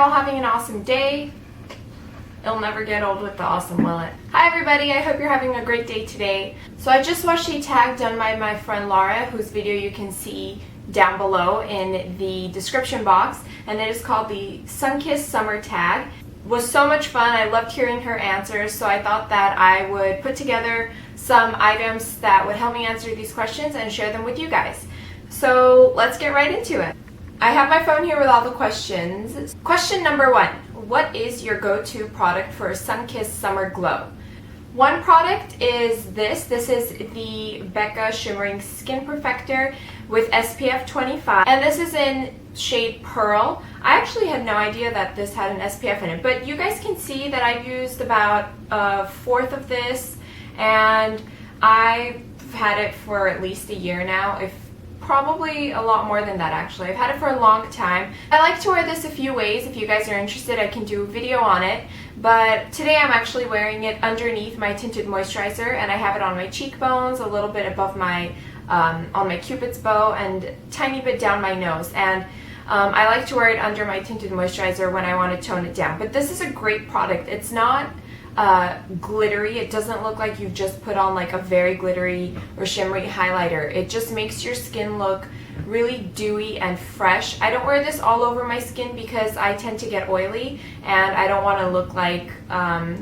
all having an awesome day. It'll never get old with the awesome, will it? Hi everybody, I hope you're having a great day today. So I just watched a tag done by my friend Laura, whose video you can see down below in the description box, and it is called the Sunkissed Summer Tag. It was so much fun. I loved hearing her answers, so I thought that I would put together some items that would help me answer these questions and share them with you guys. So let's get right into it. I have my phone here with all the questions. Question number 1. What is your go-to product for a sun-kissed summer glow? One product is this. This is the Becca Shimmering Skin Perfector with SPF 25. And this is in shade Pearl. I actually had no idea that this had an SPF in it, but you guys can see that I've used about a fourth of this, and I've had it for at least a year now, if probably a lot more than that actually. I've had it for a long time. I like to wear this a few ways. If you guys are interested, I can do a video on it. But today I'm actually wearing it underneath my tinted moisturizer, and I have it on my cheekbones, a little bit above my, on my cupid's bow, and a tiny bit down my nose. And I like to wear it under my tinted moisturizer when I want to tone it down. But this is a great product. It's not glittery. It doesn't look like you've just put on like a very glittery or shimmery highlighter. It just makes your skin look really dewy and fresh. I don't wear this all over my skin because I tend to get oily and I don't want to look like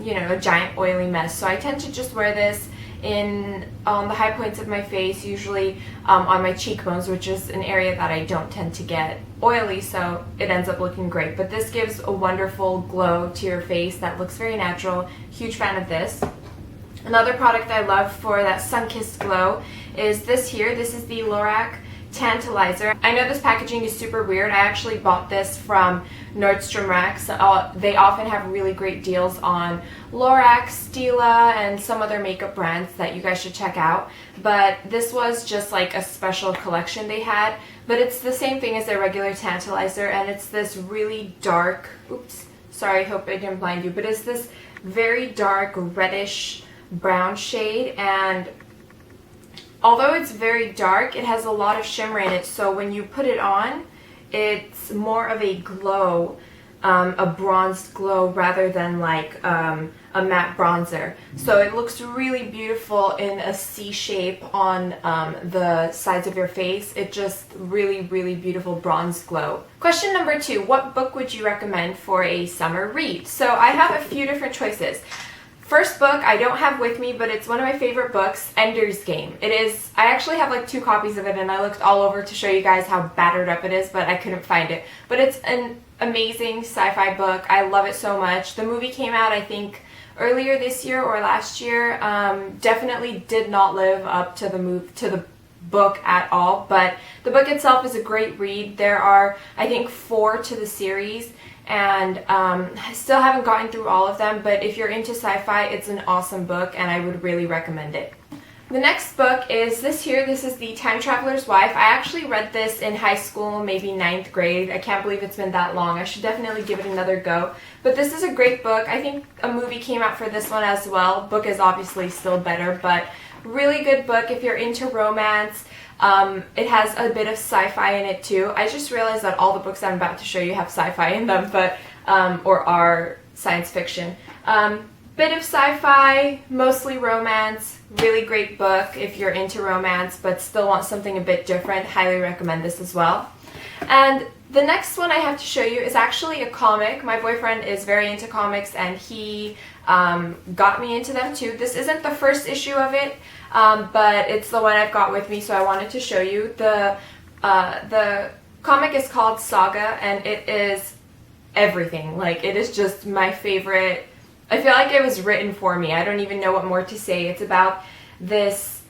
you know, a giant oily mess. So I tend to just wear this on the high points of my face, usually on my cheekbones, which is an area that I don't tend to get oily, so it ends up looking great. But this gives a wonderful glow to your face that looks very natural. Huge fan of this. Another product I love for that sun-kissed glow is this here. This is the Lorac Tantalizer. I know this packaging is super weird. I actually bought this from Nordstrom Rack. So they often have really great deals on Lorac, Stila, and some other makeup brands that you guys should check out. But this was just like a special collection they had. But it's the same thing as their regular Tantalizer, and it's this really dark, oops, sorry, hope I didn't blind you, but it's this very dark reddish brown shade, and although it's very dark, it has a lot of shimmer in it, so when you put it on, it's more of a glow, a bronzed glow rather than like a matte bronzer. So it looks really beautiful in a C shape on the sides of your face. It just really, really beautiful bronze glow. Question number 2, what book would you recommend for a summer read? So I have a few different choices. First book I don't have with me, but it's one of my favorite books, Ender's Game. It is, I actually have like 2 copies of it, and I looked all over to show you guys how battered up it is, but I couldn't find it. But it's an amazing sci-fi book. I love it so much. The movie came out, I think, earlier this year or last year. Definitely did not live up to the book at all, but the book itself is a great read. There are, I think, 4 to the series, and I still haven't gotten through all of them, but if you're into sci-fi, it's an awesome book and I would really recommend it. The next book is this here. This is The Time Traveler's Wife. I actually read this in high school, maybe 9th grade. I can't believe it's been that long. I should definitely give it another go. But this is a great book. I think a movie came out for this one as well. Book is obviously still better, but really good book if you're into romance. It has a bit of sci-fi in it too. I just realized that all the books I'm about to show you have sci-fi in them, but or are science fiction. Bit of sci-fi, mostly romance. Really great book if you're into romance but still want something a bit different. Highly recommend this as well. And the next one I have to show you is actually a comic. My boyfriend is very into comics, and he got me into them too. This isn't the first issue of it, but it's the one I've got with me, so I wanted to show you. The comic is called Saga, and it is everything. Like, it is just my favorite. I feel like it was written for me. I don't even know what more to say. It's about this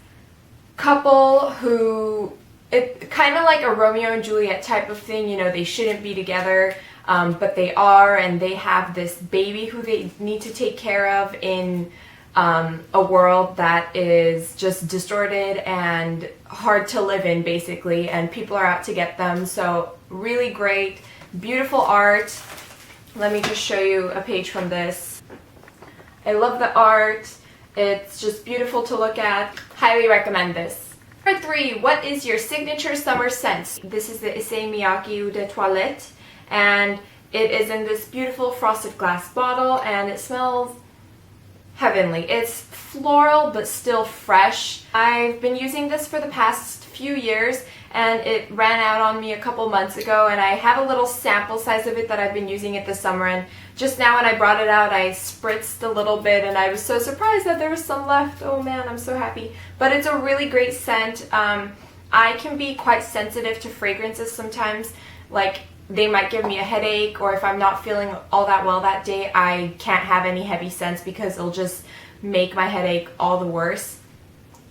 couple who, it's kind of like a Romeo and Juliet type of thing. You know, they shouldn't be together, but they are, and they have this baby who they need to take care of in a world that is just distorted and hard to live in, basically, and people are out to get them. So really great, beautiful art. Let me just show you a page from this. I love the art. It's just beautiful to look at. Highly recommend this. Number 3, what is your signature summer scent? This is the Issey Miyake Eau de Toilette, and It is in this beautiful frosted glass bottle and it smells heavenly. It's floral but still fresh. I've been using this for the past few years and it ran out on me a couple months ago, and I have a little sample size of it that I've been using it this summer, and just now when I brought it out I spritzed a little bit and I was so surprised that there was some left. Oh man, I'm so happy. But it's a really great scent. I can be quite sensitive to fragrances sometimes, like they might give me a headache, or if I'm not feeling all that well that day, I can't have any heavy scents because it'll just make my headache all the worse.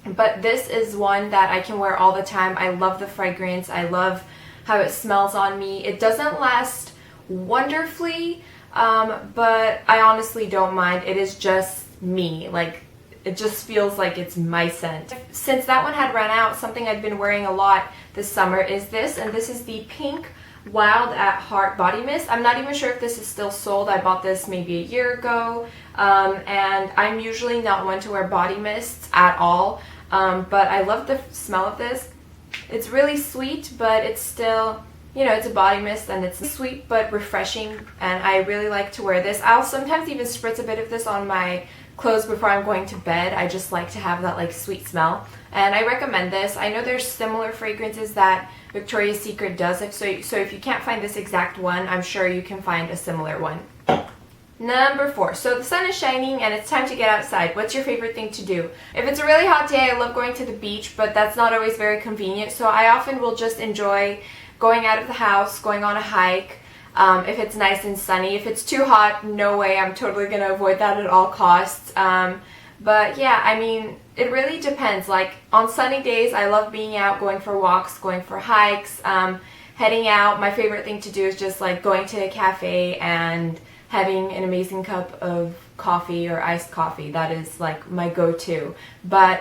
But this is one that I can wear all the time. I love the fragrance. I love how it smells on me. It doesn't last wonderfully, but I honestly don't mind. It is just me. Like, it just feels like it's my scent. Since that one had run out, something I've been wearing a lot this summer is this, and this is the Pink Wild at Heart body mist. I'm not even sure if this is still sold. I bought this maybe a year ago, and I'm usually not one to wear body mists at all, but I love the smell of this. It's really sweet, but it's still, you know, it's a body mist and it's sweet but refreshing, and I really like to wear this. I'll sometimes even spritz a bit of this on my clothes before I'm going to bed. I just like to have that like sweet smell, and I recommend this. I know there's similar fragrances that Victoria's Secret does, so if you can't find this exact one, I'm sure you can find a similar one. Number 4. So the sun is shining and it's time to get outside. What's your favorite thing to do? If it's a really hot day, I love going to the beach, but that's not always very convenient, so I often will just enjoy going out of the house, going on a hike. If it's nice and sunny. If it's too hot, no way, I'm totally gonna avoid that at all costs. But yeah, I mean, it really depends. Like on sunny days, I love being out, going for walks, going for hikes, heading out. My favorite thing to do is just like going to a cafe and having an amazing cup of coffee or iced coffee. That is like my go-to. But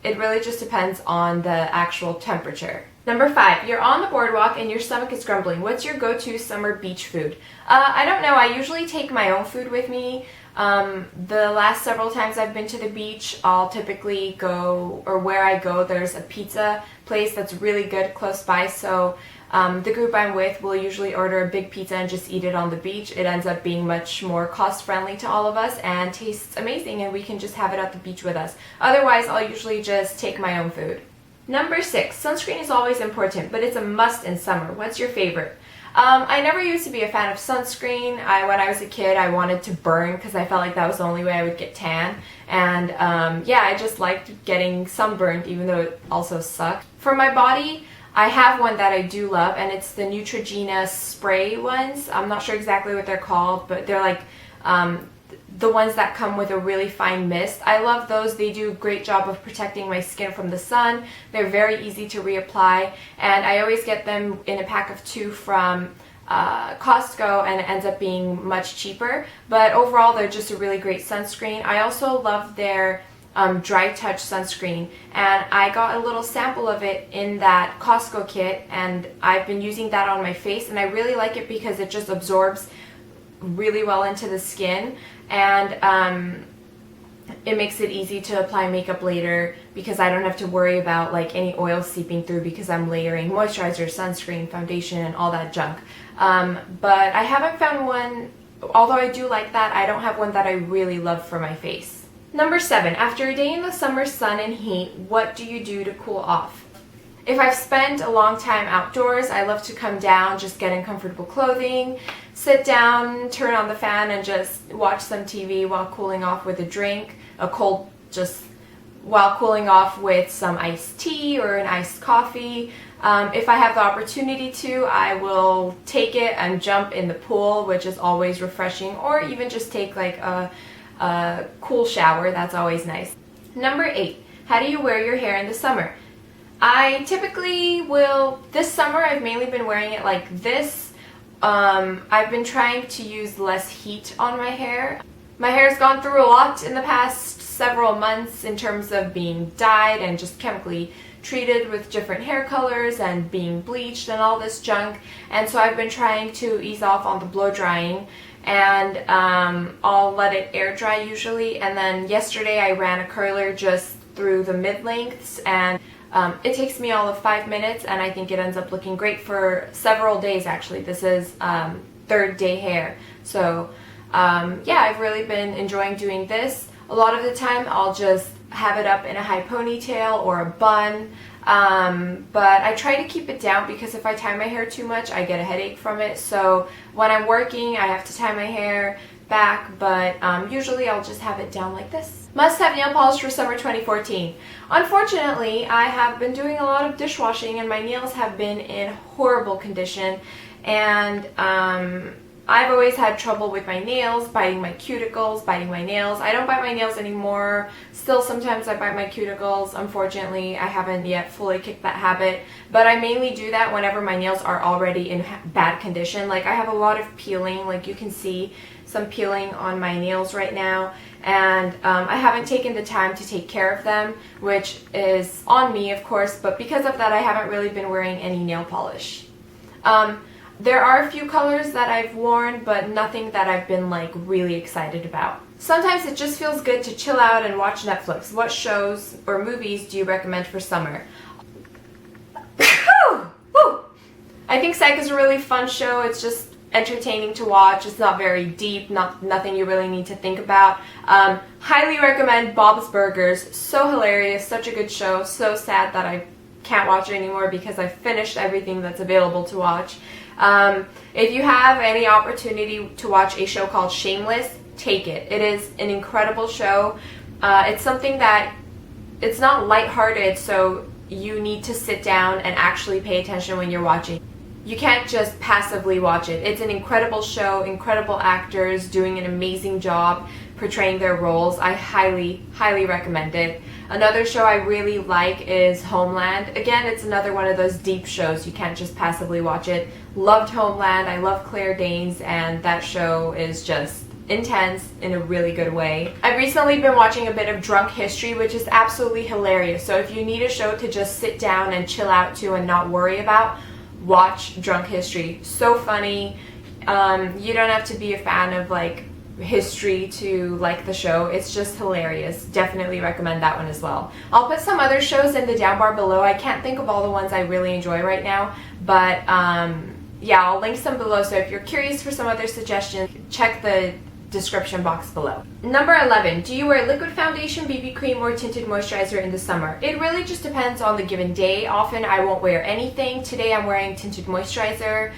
it really just depends on the actual temperature. Number 5, you're on the boardwalk and your stomach is grumbling. What's your go-to summer beach food? I don't know. I usually take my own food with me. The last several times I've been to the beach, I'll typically go, or where I go, there's a pizza place that's really good close by, so the group I'm with will usually order a big pizza and just eat it on the beach. It ends up being much more cost-friendly to all of us and tastes amazing, and we can just have it at the beach with us. Otherwise, I'll usually just take my own food. Number 6, sunscreen is always important, but it's a must in summer. What's your favorite? I never used to be a fan of sunscreen. When I was a kid, I wanted to burn because I felt like that was the only way I would get tan. And yeah, I just liked getting sunburned, even though it also sucked. For my body, I have one that I do love, and it's the Neutrogena spray ones. I'm not sure exactly what they're called, but they're like the ones that come with a really fine mist. I love those. They do a great job of protecting my skin from the sun. They're very easy to reapply, and I always get them in a pack of 2 from Costco, and it ends up being much cheaper. But overall, they're just a really great sunscreen. I also love their Dry Touch sunscreen, and I got a little sample of it in that Costco kit, and I've been using that on my face, and I really like it because it just absorbs really well into the skin, and it makes it easy to apply makeup later because I don't have to worry about like any oil seeping through because I'm layering moisturizer, sunscreen, foundation, and all that junk. But I haven't found one, although I do like that, I don't have one that I really love for my face. Number 7, after a day in the summer sun and heat, what do you do to cool off? If I've spent a long time outdoors, I love to come down, just get in comfortable clothing, sit down, turn on the fan, and just watch some TV while cooling off with a drink, while cooling off with some iced tea or an iced coffee. If I have the opportunity to, I will take it and jump in the pool, which is always refreshing, or even just take like a cool shower. That's always nice. Number 8, how do you wear your hair in the summer? I typically will, this summer I've mainly been wearing it like this. I've been trying to use less heat on my hair. My hair's gone through a lot in the past several months in terms of being dyed and just chemically treated with different hair colors and being bleached and all this junk, and so I've been trying to ease off on the blow drying, and I'll let it air dry usually, and then yesterday I ran a curler just through the mid-lengths, and It takes me all of 5 minutes, and I think it ends up looking great for several days actually. This is third day hair. So yeah, I've really been enjoying doing this. A lot of the time I'll just have it up in a high ponytail or a bun, but I try to keep it down because if I tie my hair too much I get a headache from it. So when I'm working I have to tie my hair back, but usually I'll just have it down like this. Must have nail polish for summer 2014. Unfortunately, I have been doing a lot of dishwashing and my nails have been in horrible condition, and I've always had trouble with my nails, biting my cuticles, biting my nails. I don't bite my nails anymore. Still, sometimes I bite my cuticles. Unfortunately, I haven't yet fully kicked that habit, but I mainly do that whenever my nails are already in bad condition. Like, I have a lot of peeling, like you can see some peeling on my nails right now, and I haven't taken the time to take care of them, which is on me, of course, but because of that I haven't really been wearing any nail polish. There are a few colors that I've worn, but nothing that I've been like really excited about. Sometimes it just feels good to chill out and watch Netflix. What shows or movies do you recommend for summer? I think Psych is a really fun show. It's just entertaining to watch. It's not very deep, nothing you really need to think about. Highly recommend Bob's Burgers. So hilarious, such a good show. So sad that I can't watch it anymore because I finished everything that's available to watch. If you have any opportunity to watch a show called Shameless, take it. It is an incredible show. It's something that, it's not lighthearted, so you need to sit down and actually pay attention when you're watching. You can't just passively watch it. It's an incredible show, incredible actors doing an amazing job portraying their roles. I highly, highly recommend it. Another show I really like is Homeland. Again, it's another one of those deep shows. You can't just passively watch it. Loved Homeland. I love Claire Danes, and that show is just intense in a really good way. I've recently been watching a bit of Drunk History, which is absolutely hilarious. So if you need a show to just sit down and chill out to and not worry about, watch Drunk History. So funny. You don't have to be a fan of like history to like the show. It's just hilarious. Definitely recommend that one as well. I'll put some other shows in the down bar below. I can't think of all the ones I really enjoy right now, but yeah, I'll link some below, so if you're curious for some other suggestions, check the description box below. Number 11, do you wear liquid foundation, BB cream, or tinted moisturizer in the summer? It really just depends on the given day. Often I won't wear anything. Today I'm wearing tinted moisturizer.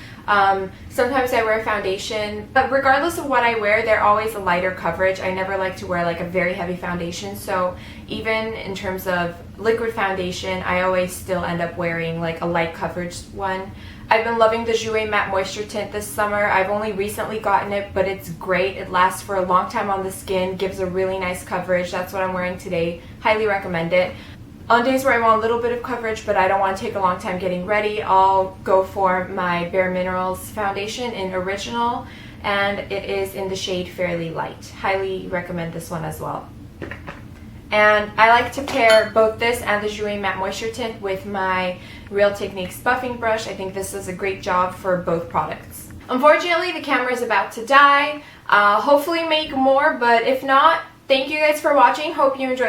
Sometimes I wear foundation, but regardless of what I wear, they're always a lighter coverage. I never like to wear like a very heavy foundation, so even in terms of liquid foundation, I always still end up wearing like a light coverage one. I've been loving the Jouer Matte Moisture Tint this summer. I've only recently gotten it, but it's great. It lasts for a long time on the skin, gives a really nice coverage. That's what I'm wearing today. Highly recommend it. On days where I want a little bit of coverage, but I don't want to take a long time getting ready, I'll go for my Bare Minerals foundation in Original, and it is in the shade Fairly Light. Highly recommend this one as well. And I like to pair both this and the Jouer Matte Moisture Tint with my Real Techniques buffing brush. I think this does a great job for both products. Unfortunately, the camera is about to die. Hopefully make more, but if not, thank you guys for watching. Hope you enjoyed.